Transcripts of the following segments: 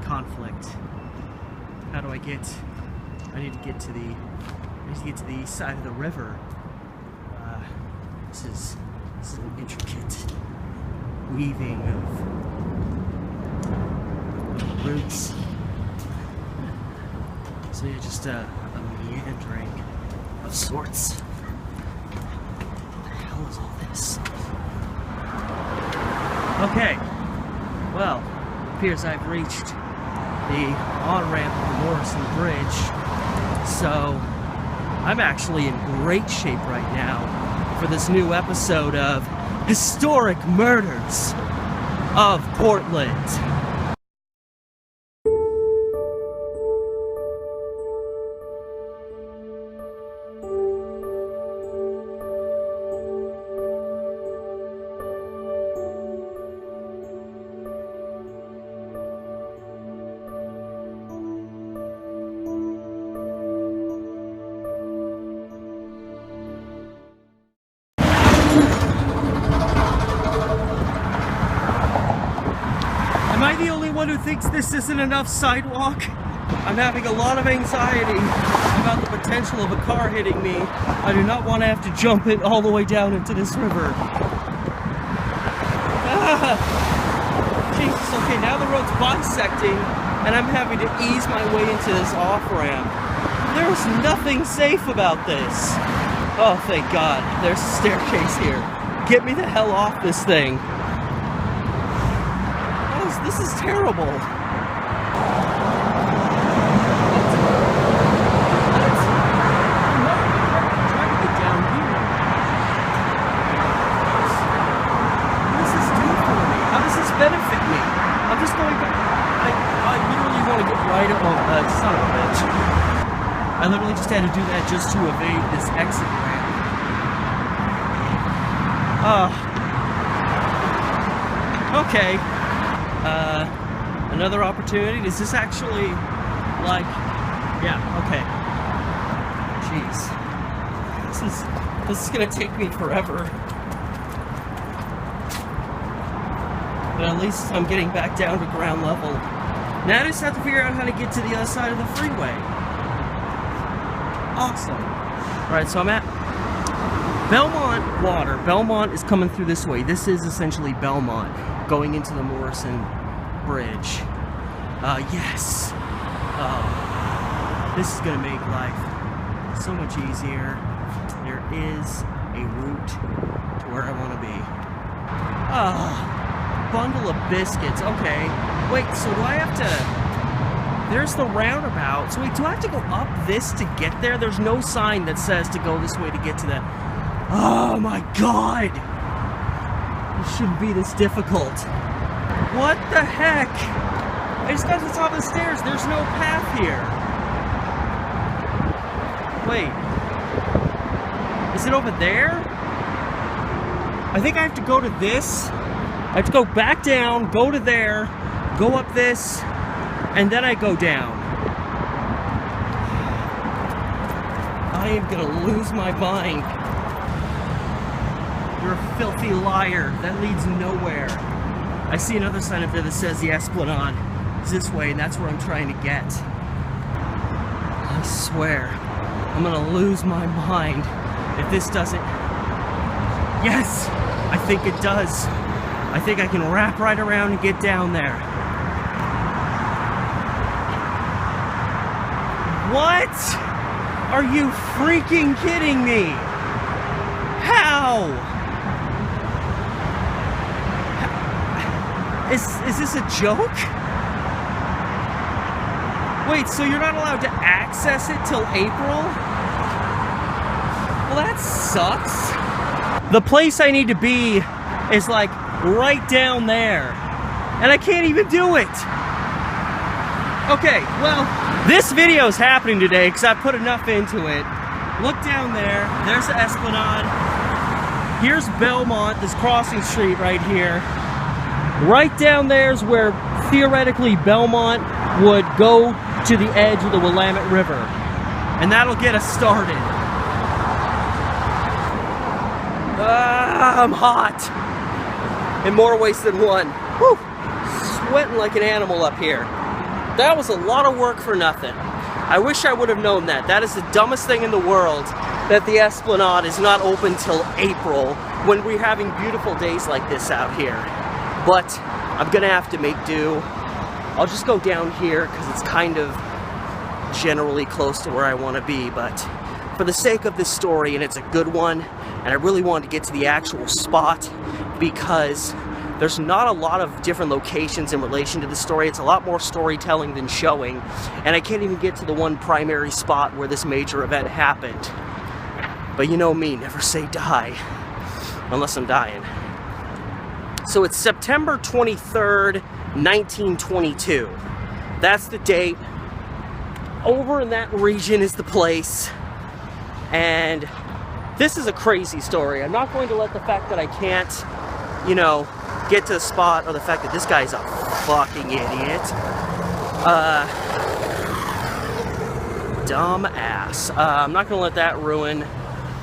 conflict. How do I get? I need to get to the east side of the river. This is an intricate weaving of roots. So yeah, just a meandering of sorts. What the hell is all this? Okay, well, it appears I've reached the on-ramp of the Morrison Bridge, so I'm actually in great shape right now for this new episode of Historic Murders of Portland. Am I the only one who thinks this isn't enough sidewalk? I'm having a lot of anxiety about the potential of a car hitting me. I do not want to have to jump it all the way down into this river. Jesus, okay, now the road's bisecting and I'm having to ease my way into this off-ramp. There's nothing safe about this. Oh, thank God. There's a staircase here. Get me the hell off this thing. This is terrible. What? I'm trying to get down here. What does this do for me? How does this benefit me? I'm just going back. I literally want to get right up on son of a bitch. I literally just had to do that just to evade this exit ramp. Okay. Another opportunity. Is this actually like, yeah, okay. Jeez. This is gonna take me forever. But at least I'm getting back down to ground level. Now I just have to figure out how to get to the other side of the freeway. Awesome. Alright, so I'm at Belmont Water. Belmont is coming through this way. This is essentially Belmont going into the Morrison Bridge. Yes. This is gonna make life so much easier. There is a route to where I want to be. Bundle of biscuits. Okay. Wait, so do I have to... There's the roundabout. So wait, do I have to go up this to get there? There's no sign that says to go this way to get to that. Oh my God! It shouldn't be this difficult. What the heck? I just got to the top of the stairs. There's no path here. Wait. Is it over there? I think I have to go to this. I have to go back down, go to there, go up this, and then I go down. I am gonna lose my mind. You're a filthy liar. That leads nowhere. I see another sign up there that says the Esplanade is this way, and that's where I'm trying to get. I swear, I'm gonna lose my mind if this doesn't... Yes! I think it does. I think I can wrap right around and get down there. What? Are you freaking kidding me? How? Is this a joke? Wait, so you're not allowed to access it till April? Well, that sucks. The place I need to be is like right down there. And I can't even do it. Okay, well, this video is happening today because I put enough into it. Look down there. There's the Esplanade. Here's Belmont, this crossing street right here. Right down there is where theoretically Belmont would go to the edge of the Willamette River. And that'll get us started. I'm hot. In more ways than one. Whew. Sweating like an animal up here. That was a lot of work for nothing. I wish I would have known that. That is the dumbest thing in the world, that the Esplanade is not open till April when we're having beautiful days like this out here. But I'm gonna have to make do. I'll just go down here because it's kind of generally close to where I want to be, but for the sake of this story, and it's a good one, and I really wanted to get to the actual spot because there's not a lot of different locations in relation to the story. It's a lot more storytelling than showing, and I can't even get to the one primary spot where this major event happened. But you know me, never say die, unless I'm dying. So it's September 23rd, 1922. That's the date. Over in that region is the place, and this is a crazy story. I'm not going to let the fact that I can't, you know, get to the spot, or the fact that this guy's a fucking idiot. Dumb ass. I'm not gonna let that ruin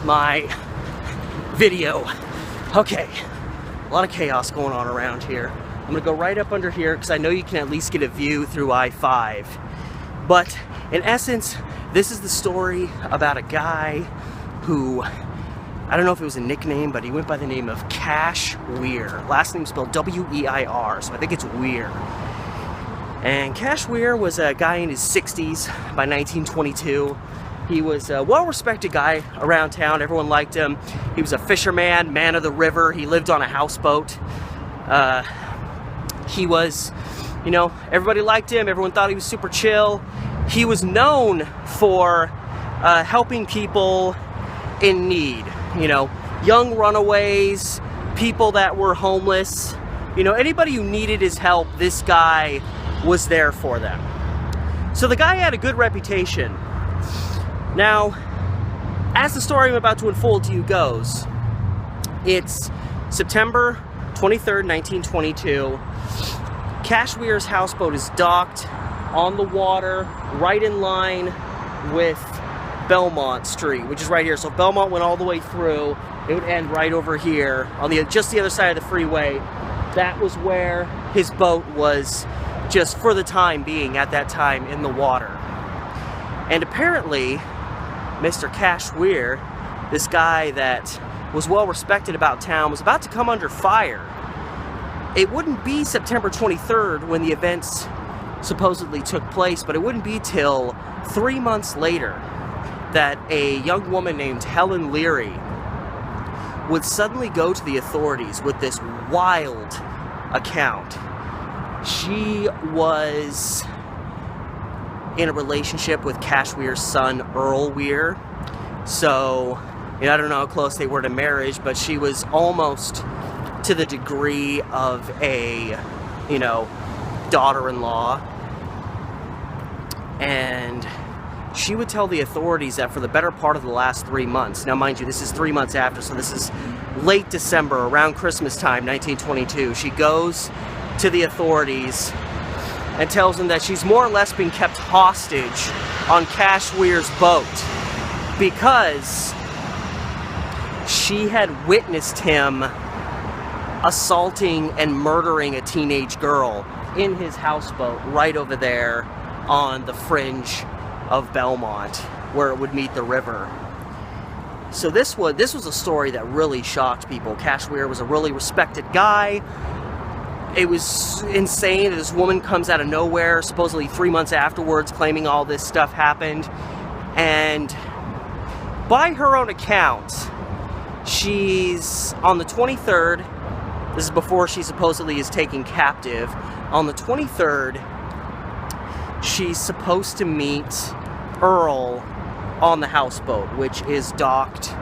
my video. Okay, a lot of chaos going on around here. I'm gonna go right up under here because I know you can at least get a view through I-5. But in essence, this is the story about a guy who, I don't know if it was a nickname, but he went by the name of Cash Weir. Last name spelled W-E-I-R, so I think it's Weir. And Cash Weir was a guy in his 60s by 1922. He was a well-respected guy around town. Everyone liked him. He was a fisherman, man of the river. He lived on a houseboat. He was, you know, everybody liked him. Everyone thought he was super chill. He was known for helping people in need. You know, young runaways, people that were homeless. You know, anybody who needed his help, this guy was there for them. So the guy had a good reputation. Now, as the story I'm about to unfold to you goes, it's September 23rd, 1922. Cash Weir's houseboat is docked on the water, right in line with Belmont Street, which is right here. So if Belmont went all the way through, it would end right over here on just the other side of the freeway. That was where his boat was, just for the time being at that time, in the water. And apparently, Mr. Cash Weir, this guy that was well respected about town, was about to come under fire. It wouldn't be September 23rd when the events supposedly took place, but it wouldn't be till 3 months later that a young woman named Helen Leary would suddenly go to the authorities with this wild account. She was in a relationship with Cash Weir's son, Earl Weir. So, you know, I don't know how close they were to marriage, but she was almost to the degree of a, you know, daughter-in-law. And she would tell the authorities that for the better part of the last 3 months, now mind you, this is 3 months after, so this is late December, around Christmas time, 1922, she goes to the authorities and tells them that she's more or less been kept hostage on Cash Weir's boat because she had witnessed him assaulting and murdering a teenage girl in his houseboat right over there on the fringe of Belmont where it would meet the river. So this was a story that really shocked people. Cash Weir was a really respected guy. It was insane that this woman comes out of nowhere, supposedly 3 months afterwards, claiming all this stuff happened. And by her own account, she's on the 23rd, this is before she supposedly is taken captive, on the 23rd, she's supposed to meet Earl on the houseboat, which is docked,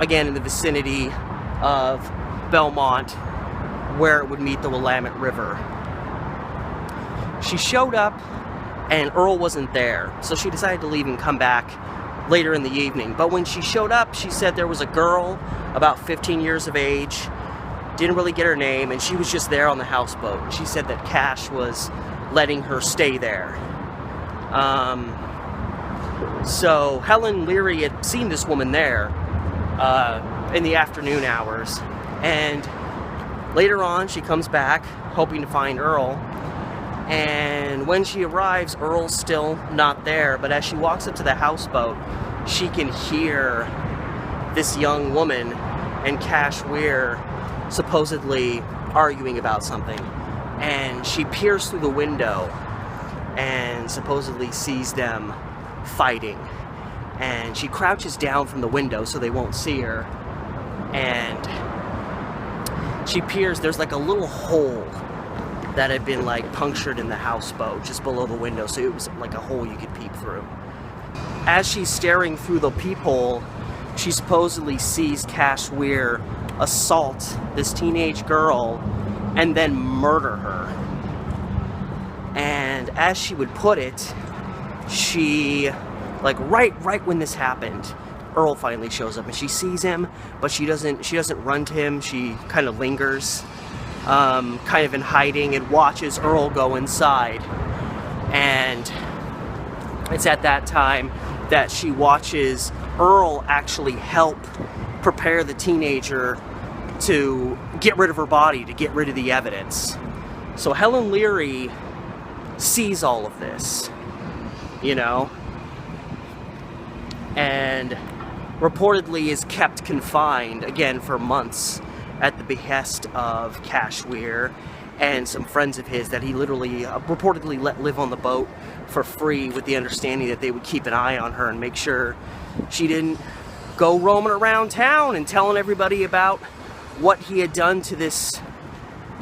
again, in the vicinity of Belmont, where it would meet the Willamette River. She showed up, and Earl wasn't there, so she decided to leave and come back later in the evening. But when she showed up, she said there was a girl about 15 years of age, didn't really get her name, and she was just there on the houseboat. She said that Cash was letting her stay there. So Helen Leary had seen this woman there in the afternoon hours, and later on she comes back hoping to find Earl, And when she arrives, Earl's still not there, but as she walks up to the houseboat, she can hear this young woman and Cash Weir supposedly arguing about something. And she peers through the window and supposedly sees them fighting. And she crouches down from the window so they won't see her. And she peers, there's like a little hole that had been like punctured in the houseboat just below the window, so it was like a hole you could peep through. As she's staring through the peephole, she supposedly sees Cash Weir assault this teenage girl and then murder her. And as she would put it, she, like right when this happened, Earl finally shows up and she sees him, but she doesn't run to him. She kind of lingers, kind of in hiding, and watches Earl go inside. And it's at that time that she watches Earl actually help prepare the teenager to get rid of her body, to get rid of the evidence. So Helen Leary sees all of this, you know, and reportedly is kept confined, again, for months at the behest of Cash Weir and some friends of his that he literally reportedly let live on the boat for free, with the understanding that they would keep an eye on her and make sure she didn't go roaming around town and telling everybody about what he had done to this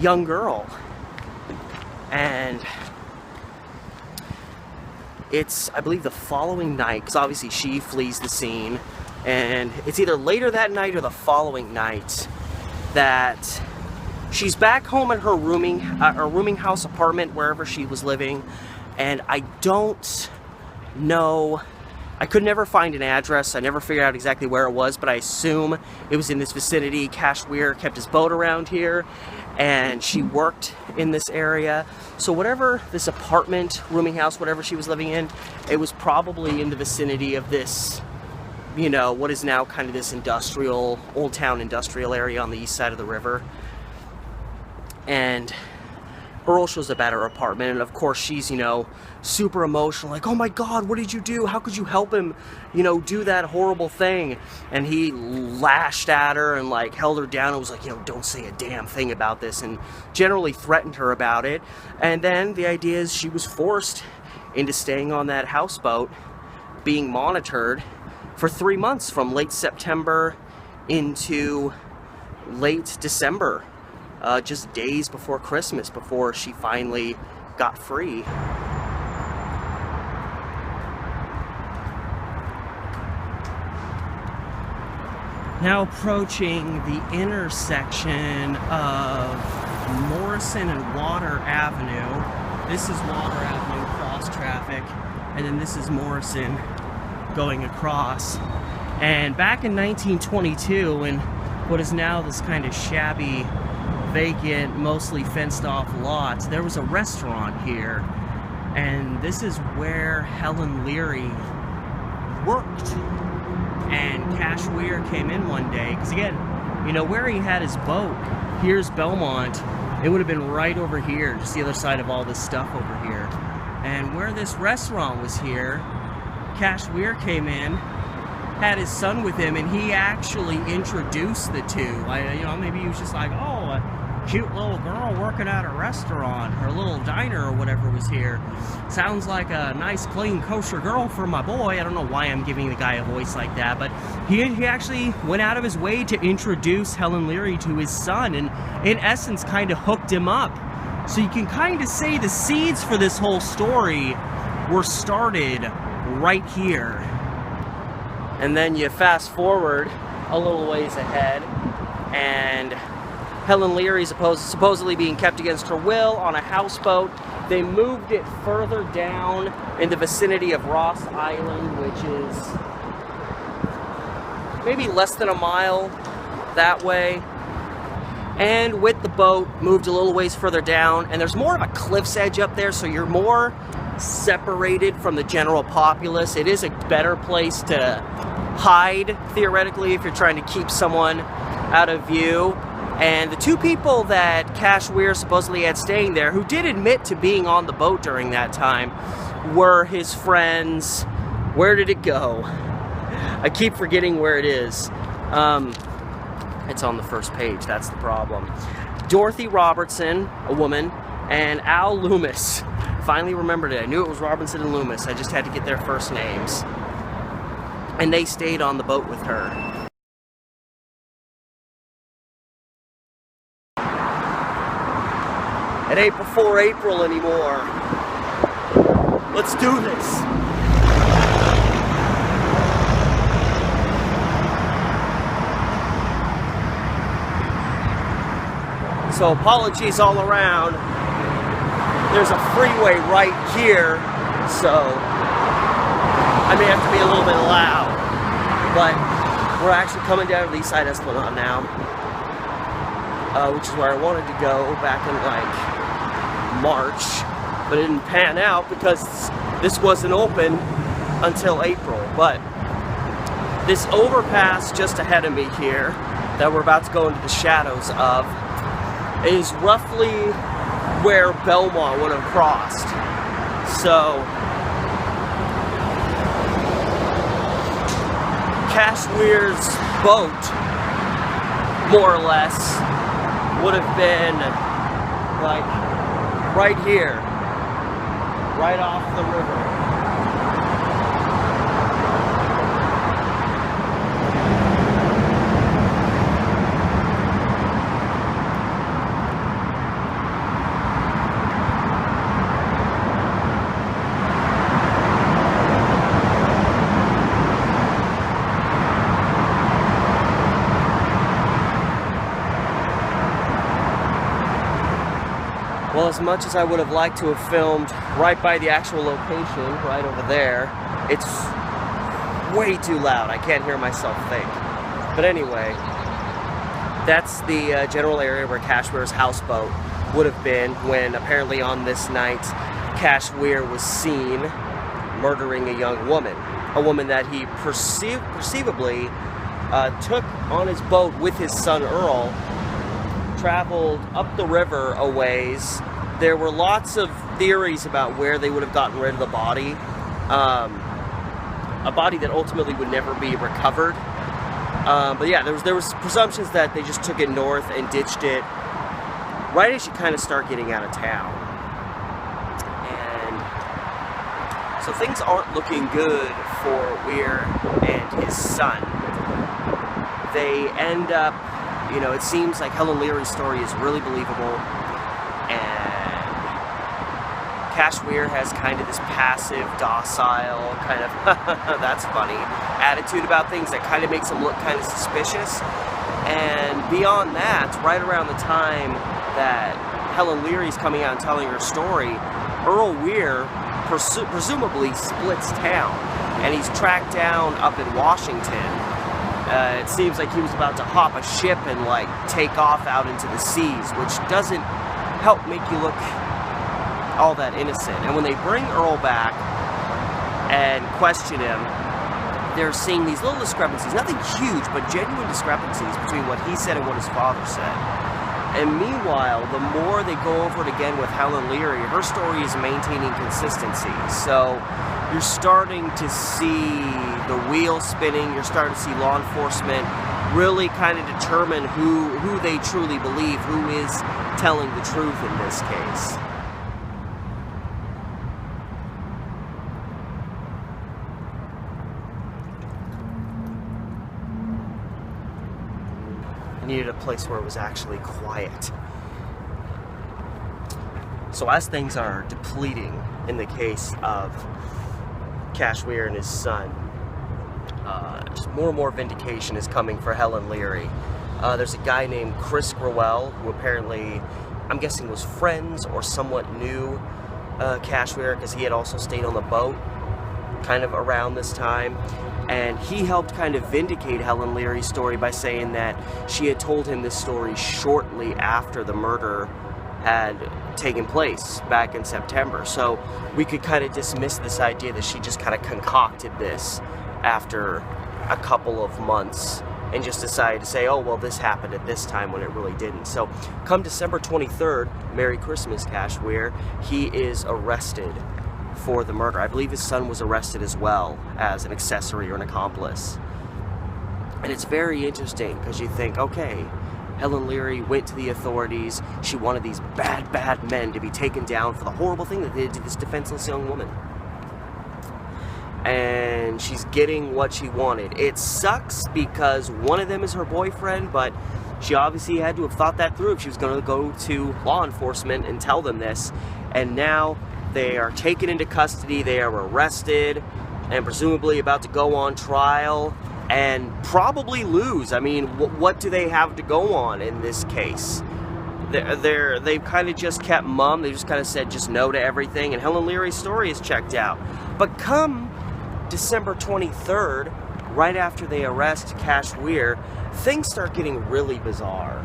young girl. And it's, I believe, the following night, because obviously she flees the scene, and it's either later that night or the following night that she's back home in her rooming house apartment, wherever she was living. And I don't know, I could never find an address. I never figured out exactly where it was, but I assume it was in this vicinity. Cash Weir kept his boat around here, and she worked in this area. So whatever this apartment, rooming house, whatever she was living in, it was probably in the vicinity of this, you know, what is now kind of this industrial, old town industrial area on the east side of the river. And Earl shows up at her apartment, and of course she's, you know, super emotional, like, oh my God, what did you do? How could you help him, you know, do that horrible thing? And he lashed at her and like held her down and was like, you know, don't say a damn thing about this, and generally threatened her about it. And then the idea is she was forced into staying on that houseboat, being monitored for 3 months, from late September into late December. Just days before Christmas, before she finally got free. Now approaching the intersection of Morrison and Water Avenue. This is Water Avenue cross traffic, and then this is Morrison going across. And back in 1922, in what is now this kind of shabby, vacant, mostly fenced off lot, there was a restaurant here, and this is where Helen Leary worked. And Cash Weir came in one day, because again, you know, where he had his boat, here's Belmont, it would have been right over here, just the other side of all this stuff over here. And where this restaurant was here, Cash Weir came in, had his son with him, and he actually introduced the two. You know, maybe he was just like, oh, a cute little girl working at a restaurant, or a little diner or whatever was here. Sounds like a nice, clean, kosher girl for my boy. I don't know why I'm giving the guy a voice like that, but he actually went out of his way to introduce Helen Leary to his son, and in essence kind of hooked him up. So you can kind of say the seeds for this whole story were started right here. And then you fast forward a little ways ahead, and Helen Leary is supposedly being kept against her will on a houseboat. They moved it further down in the vicinity of Ross Island, which is maybe less than a mile that way. And with the boat, moved a little ways further down, and there's more of a cliff's edge up there, so you're more separated from the general populace. It is a better place to hide, theoretically, if you're trying to keep someone out of view. And the two people that Cash Weir supposedly had staying there, who did admit to being on the boat during that time, were his friends. Where did it go? I keep forgetting where it is. It's on the first page, that's the problem. Dorothy Robertson, a woman, and Al Loomis. Finally remembered it. I knew it was Robinson and Loomis. I just had to get their first names. And they stayed on the boat with her. It ain't before April anymore. Let's do this. So apologies all around. There's a freeway right here, so I may have to be a little bit loud. But we're actually coming down to the East Side Esplanade now, which is where I wanted to go back in like March, but it didn't pan out because this wasn't open until April. But this overpass just ahead of me here, that we're about to go into the shadows of, is roughly where Belmont would have crossed. So Cash Weir's boat, more or less, would have been like right here, right off the river. Well, as much as I would have liked to have filmed right by the actual location, right over there, it's way too loud. I can't hear myself think. But anyway, that's the general area where Cash Weir's houseboat would have been when apparently on this night, Cash Weir was seen murdering a young woman. A woman that he perceivably took on his boat with his son Earl, traveled up the river a ways. There were lots of theories about where they would have gotten rid of the body. A body that ultimately would never be recovered. But yeah, there was presumptions that they just took it north and ditched it right as you kind of start getting out of town. And so things aren't looking good for Weir and his son. They end up, you know, it seems like Helen Leary's story is really believable, and Cash Weir has kind of this passive, docile, kind of, that's funny, attitude about things that kind of makes him look kind of suspicious. And beyond that, right around the time that Helen Leary's coming out and telling her story, Earl Weir presumably splits town, and he's tracked down up in Washington. It seems like he was about to hop a ship and like take off out into the seas, which doesn't help make you look all that innocent. And when they bring Earl back and question him, they're seeing these little discrepancies, nothing huge, but genuine discrepancies between what he said and what his father said. And meanwhile, the more they go over it again with Helen Leary, her story is maintaining consistency. So you're starting to see the wheel spinning, you're starting to see law enforcement really kind of determine who they truly believe, who is telling the truth in this case. I needed a place where it was actually quiet. So as things are depleting in the case of Cash Weir and his son, just more and more vindication is coming for Helen Leary. There's a guy named Chris Grewell, who apparently, I'm guessing, was friends or somewhat knew Cash Weir, because he had also stayed on the boat kind of around this time. And he helped kind of vindicate Helen Leary's story by saying that she had told him this story shortly after the murder had taken place back in September. So we could kind of dismiss this idea that she just kind of concocted this after a couple of months and just decided to say, oh, well, this happened at this time when it really didn't. So come December 23rd, Merry Christmas, Cash Weir, he is arrested for the murder. I believe his son was arrested as well as an accessory or an accomplice. And it's very interesting because you think, okay, Helen Leary went to the authorities. She wanted these bad, bad men to be taken down for the horrible thing that they did to this defenseless young woman. And she's getting what she wanted. It sucks because one of them is her boyfriend, but she obviously had to have thought that through if she was going to go to law enforcement and tell them this. And now they are taken into custody, they are arrested, and presumably about to go on trial and probably lose. I mean, what do they have to go on in this case? They've kind of just kept mum. They just kind of said just no to everything, and Helen Leary's story is checked out. But come December 23rd, right after they arrest Cash Weir, things start getting really bizarre.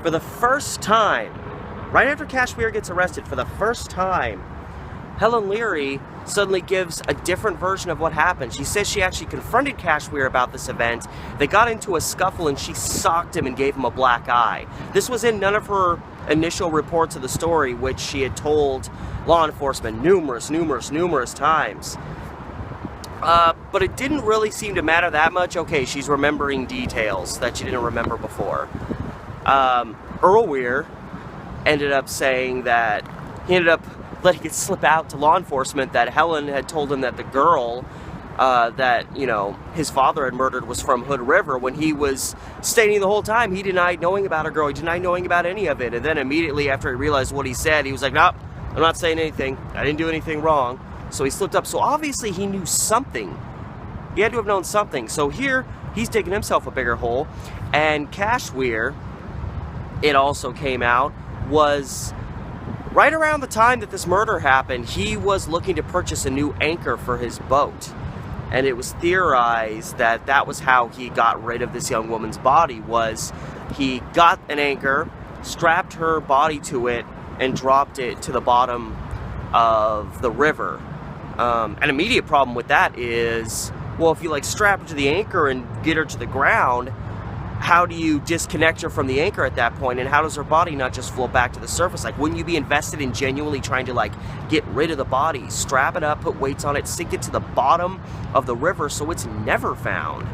For the first time, right after Cash Weir gets arrested, for the first time, Helen Leary suddenly gives a different version of what happened. She says she actually confronted Cash Weir about this event. They got into a scuffle and she socked him and gave him a black eye. This was in none of her initial reports of the story, which she had told law enforcement numerous times. But it didn't really seem to matter that much. Okay, she's remembering details that she didn't remember before. Earl Weir ended up saying that he ended up letting it slip out to law enforcement that Helen had told him that the girl that, you know, his father had murdered was from Hood River, when he was stating the whole time he denied knowing about a girl. He denied knowing about any of it. And then immediately after he realized what he said, he was like, nope, I'm not saying anything. I didn't do anything wrong. So he slipped up. So obviously he knew something. He had to have known something. So here he's digging himself a bigger hole. And Cash Weir, it also came out, was right around the time that this murder happened, he was looking to purchase a new anchor for his boat. And it was theorized that that was how he got rid of this young woman's body, was he got an anchor, strapped her body to it, and dropped it to the bottom of the river. An immediate problem with that is, well, if you like strap her to the anchor and get her to the ground, how do you disconnect her from the anchor at that point, and how does her body not just float back to the surface? Like, wouldn't you be invested in genuinely trying to like get rid of the body, strap it up, put weights on it, sink it to the bottom of the river so it's never found?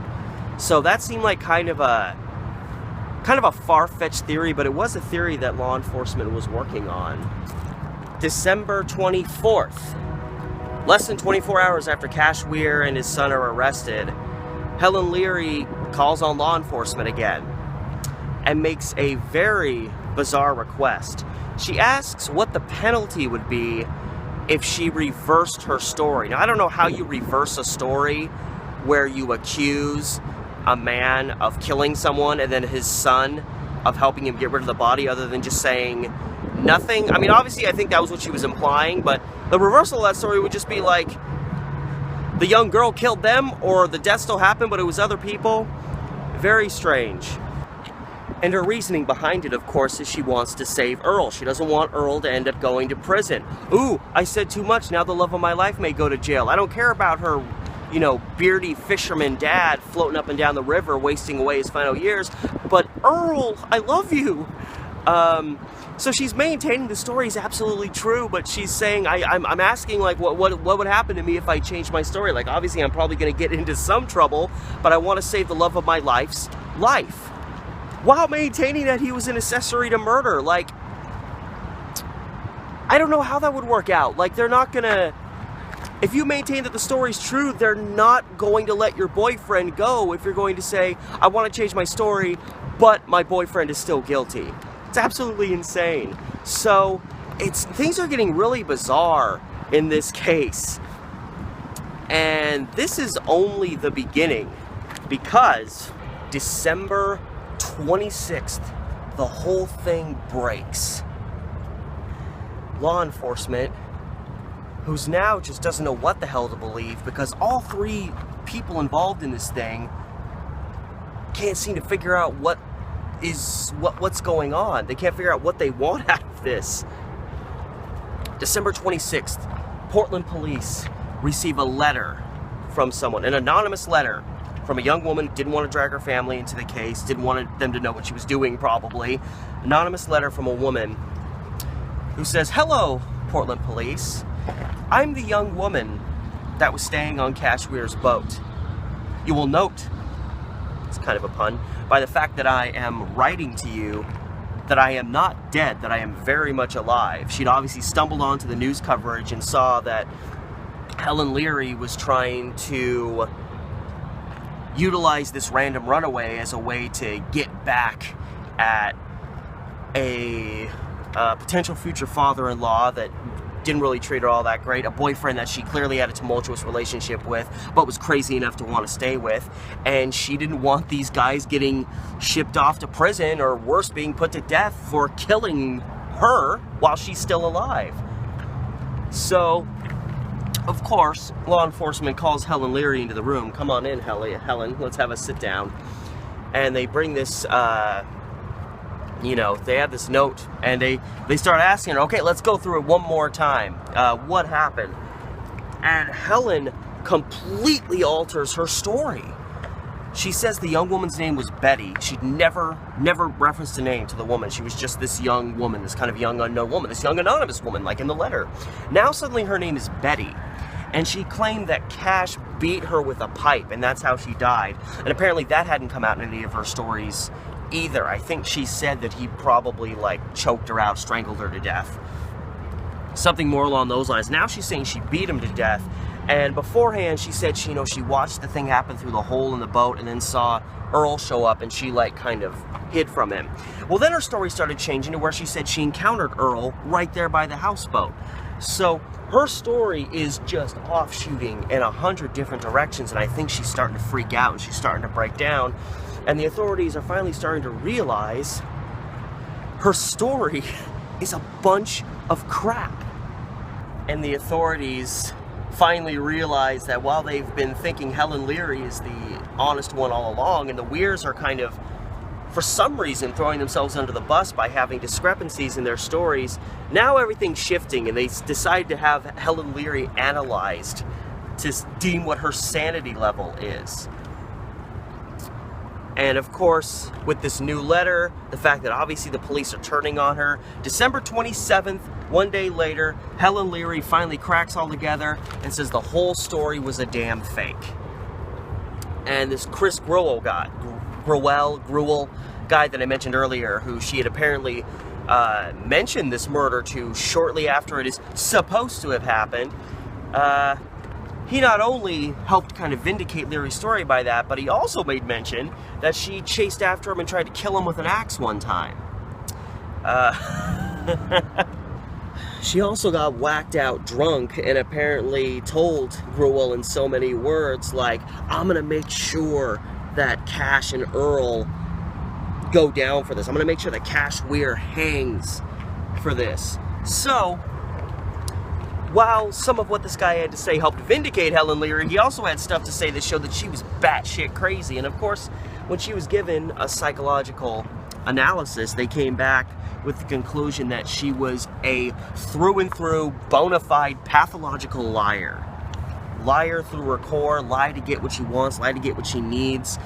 So that seemed like kind of a far-fetched theory, but it was a theory that law enforcement was working on. December 24th, less than 24 hours after Cash Weir and his son are arrested, Helen Leary calls on law enforcement again and makes a very bizarre request. She asks what the penalty would be if she reversed her story. Now, I don't know how you reverse a story where you accuse a man of killing someone and then his son of helping him get rid of the body, other than just saying nothing. I mean, obviously, I think that was what she was implying, but the reversal of that story would just be like, the young girl killed them, or the death still happened, but it was other people. Very strange. And her reasoning behind it, of course, is she wants to save Earl. She doesn't want Earl to end up going to prison. Ooh, I said too much. Now the love of my life may go to jail. I don't care about her, you know, beardy fisherman dad floating up and down the river, wasting away his final years. But Earl, I love you. So she's maintaining the story is absolutely true, but she's saying, I'm asking, like, what would happen to me if I changed my story? Like, obviously, I'm probably going to get into some trouble, but I want to save the love of my life's life, while maintaining that he was an accessory to murder. Like, I don't know how that would work out. Like, they're not going to... If you maintain that the story's true, they're not going to let your boyfriend go if you're going to say, I want to change my story, but my boyfriend is still guilty. It's absolutely insane. So, things are getting really bizarre in this case. And this is only the beginning, because December 26th, the whole thing breaks. Law enforcement, who's now just doesn't know what the hell to believe, because all three people involved in this thing can't seem to figure out what's going on. They can't figure out what they want out of this. December 26th, Portland police receive a letter from someone, an anonymous letter from a young woman who didn't want to drag her family into the case, didn't want them to know what she was doing, probably. Anonymous letter from a woman who says, "Hello, Portland police. I'm the young woman that was staying on Cash Weir's boat. You will note," it's kind of a pun, "by the fact that I am writing to you that I am not dead, that I am very much alive." She'd obviously stumbled onto the news coverage and saw that Helen Leary was trying to utilize this random runaway as a way to get back at a potential future father-in-law that didn't really treat her all that great, a boyfriend that she clearly had a tumultuous relationship with, but was crazy enough to want to stay with, and she didn't want these guys getting shipped off to prison, or worse, being put to death for killing her while she's still alive. So, of course, law enforcement calls Helen Leary into the room. "Come on in, Helen, let's have a sit down." And they bring this, they have this note, and they start asking her, "Okay, let's go through it one more time. What happened?" And Helen completely alters her story. She says the young woman's name was Betty. She'd never referenced a name to the woman. She was just this young woman, this kind of young unknown woman, this young anonymous woman, like in the letter. Now suddenly her name is Betty. And she claimed that Cash beat her with a pipe, and that's how she died. And apparently that hadn't come out in any of her stories either. I think she said that he probably, choked her out, strangled her to death. Something more along those lines. Now she's saying she beat him to death. And beforehand, she said she watched the thing happen through the hole in the boat and then saw Earl show up, and she, kind of hid from him. Well, then her story started changing to where she said she encountered Earl right there by the houseboat. So her story is just offshooting in 100 different directions, and I think she's starting to freak out and she's starting to break down. And the authorities are finally starting to realize her story is a bunch of crap. And the authorities finally realize that while they've been thinking Helen Leary is the honest one all along, and the Weirs are kind of, for some reason, throwing themselves under the bus by having discrepancies in their stories, now everything's shifting, and they decide to have Helen Leary analyzed to deem what her sanity level is. And of course, with this new letter, the fact that obviously the police are turning on her, December 27th, one day later, Helen Leary finally cracks all together and says the whole story was a damn fake. And this Chris Gruel guy that I mentioned earlier, who she had apparently mentioned this murder to shortly after it is supposed to have happened, he not only helped kind of vindicate Leary's story by that, but he also made mention that she chased after him and tried to kill him with an axe one time. She also got whacked out drunk and apparently told Gruel in so many words, like, "I'm gonna make sure that Cash and Earl go down for this. I'm gonna make sure that Cash Weir hangs for this." So, while some of what this guy had to say helped vindicate Helen Leary, he also had stuff to say that showed that she was batshit crazy. And of course, when she was given a psychological analysis, they came back with the conclusion that she was a through and through bona fide pathological liar. Liar through her core, lie to get what she wants, lie to get what she needs.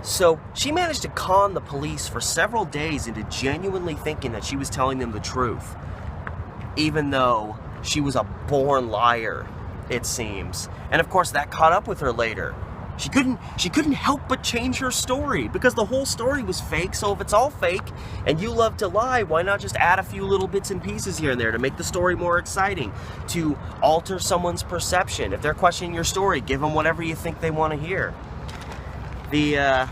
So she managed to con the police for several days into genuinely thinking that she was telling them the truth, even though she was a born liar, it seems. And of course that caught up with her later. She couldn't help but change her story, because the whole story was fake. So if it's all fake and you love to lie, why not just add a few little bits and pieces here and there to make the story more exciting, to alter someone's perception? If they're questioning your story, give them whatever you think they want to hear. The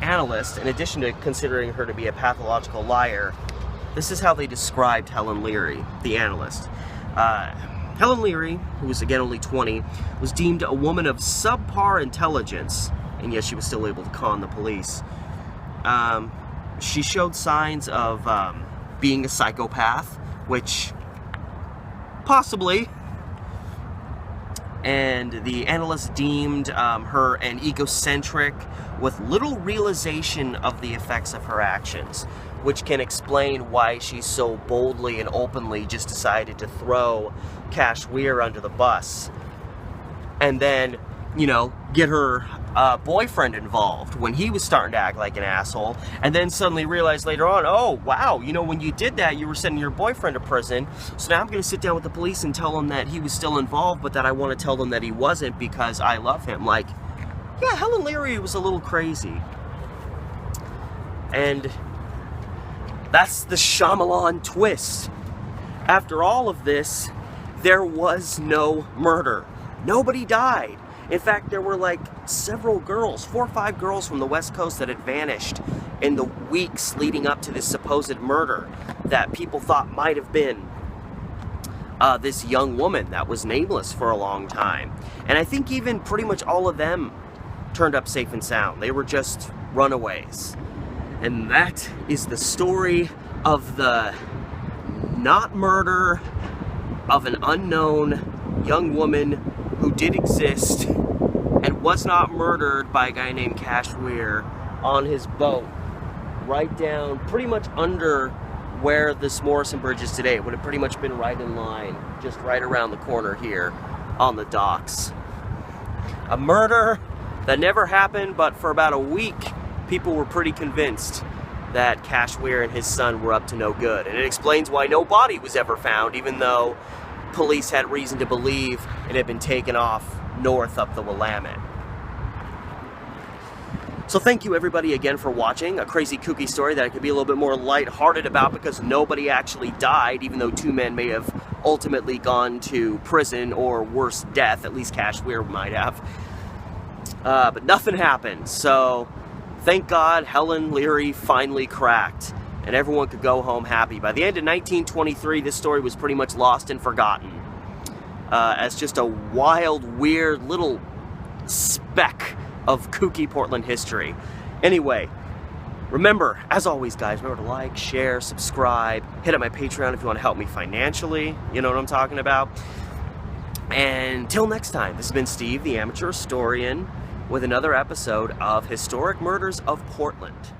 analyst, in addition to considering her to be a pathological liar, this is how they described Helen Leary, the analyst. Helen Leary, who was again only 20, was deemed a woman of subpar intelligence, and yet she was still able to con the police. She showed signs of being a psychopath, which possibly, and the analyst deemed her an egocentric with little realization of the effects of her actions, which can explain why she so boldly and openly just decided to throw Cash Weir under the bus. and then, you know, get her boyfriend involved when he was starting to act like an asshole, and then suddenly realize later on, oh wow, you know, when you did that, you were sending your boyfriend to prison, so now I'm going to sit down with the police and tell them that he was still involved, but that I want to tell them that he wasn't because I love him. Like, yeah, Helen Leary was a little crazy. And that's the Shyamalan twist. After all of this, there was no murder. Nobody died. In fact, there were like several girls, 4 or 5 girls from the West Coast that had vanished in the weeks leading up to this supposed murder that people thought might have been this young woman that was nameless for a long time. And I think even pretty much all of them turned up safe and sound. They were just runaways. And that is the story of the not murder of an unknown young woman who did exist and was not murdered by a guy named Weir on his boat right down pretty much under where this Morrison Bridge is today. It would have pretty much been right in line, just right around the corner here on the docks. A murder that never happened, but for about a week people were pretty convinced that Weir and his son were up to no good. And it explains why no body was ever found, even though police had reason to believe it had been taken off north up the Willamette. So thank you everybody again for watching. A crazy kooky story that I could be a little bit more lighthearted about because nobody actually died, even though 2 men may have ultimately gone to prison or worse, death. At least Weir might have. But nothing happened. So thank God Helen Leary finally cracked and everyone could go home happy. By the end of 1923, this story was pretty much lost and forgotten as just a wild, weird little speck of kooky Portland history. Anyway, remember, as always guys, remember to like, share, subscribe, hit up my Patreon if you want to help me financially, you know what I'm talking about. And until next time, this has been Steve, the amateur historian, with another episode of Historic Murders of Portland.